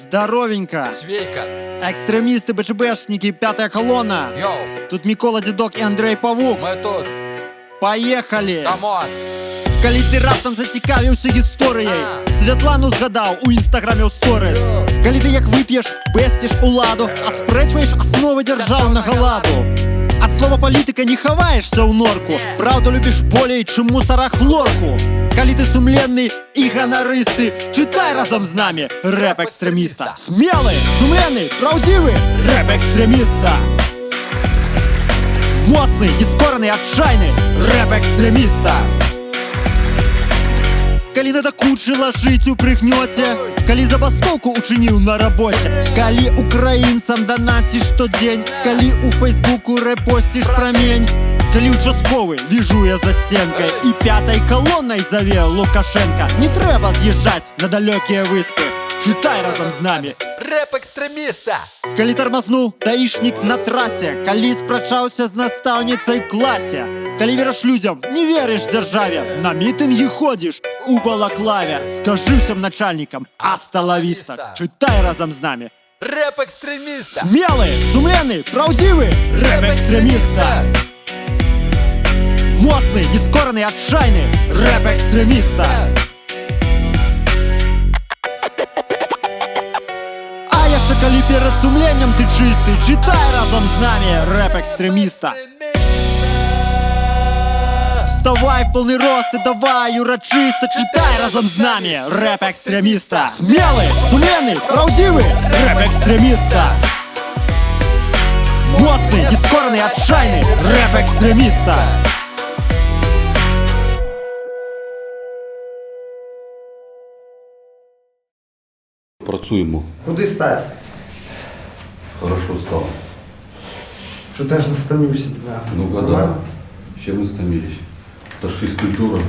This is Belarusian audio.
Здоровенько. Свейкас. Экстремисты, БЧБшники, пятая колонна. Йоу, Тут Микола Дедок и Андрей Павук. мы тут. Поехали! Камон. Калі ты раптам зацікавіўся гісторыяй, Святлану згадаў у інстаграме ў сторыс. Калі ты як вып'еш, бэсціш уладу, аспрэчваеш асновы дзяржаўнага ладу. Ад слова палітыка не хаваешся ў норку, праўду любіш болей, чым мусара хлорку. Калі ты сумленны і ганарысты, чытай разам з намі рэп экстрэміста. Смелы, сумленны, праўдзівы рэп экстрэміста. Моцны, нескораны, адчайны рэп экстрэміста. Калі надакучыла жыць у прыгнёце, калі забастоўку учыніў на рабоце, калі украінцам данаціш штодзень, калі у фейсбуку рэпосціш прамень, калі участковы віжуе за сценкай і пятай калоннай заве Лукашенка. Не трэба з'язджаць на далёкія выспы, чытай разам з намі Рэп экстремиста. Калі тармазнуў даішнік на трасе, калі спрачаўся з настаўніцай класе, калі верыш людзям, не верыш дзяржаве, на мітынгі ходзіш у балаклаве, скажы ўсім начальнікам «Аста ла віста», чытай разам з намі Рэп экстремиста. смелы, сумленны, праўдзівы рэп экстрэміста. Моцны, нескораны, адчайны рэп экстрэміста. А яшчэ калі перад сумленнем ты чысты, чытай разам з намі рэп экстрэміста. Вставай в полный рост и давай урочисто читай разом з нами рэп экстремиста. Смелый, сумленный, правдивый рэп экстремиста. Моцный, нескорный, отчаянный рэп экстремиста. Працюємо. Куди стать? Хорошо стало. Що теж не стомився. Да. Ну, да. Ще ми стомились. Это ж физкультура.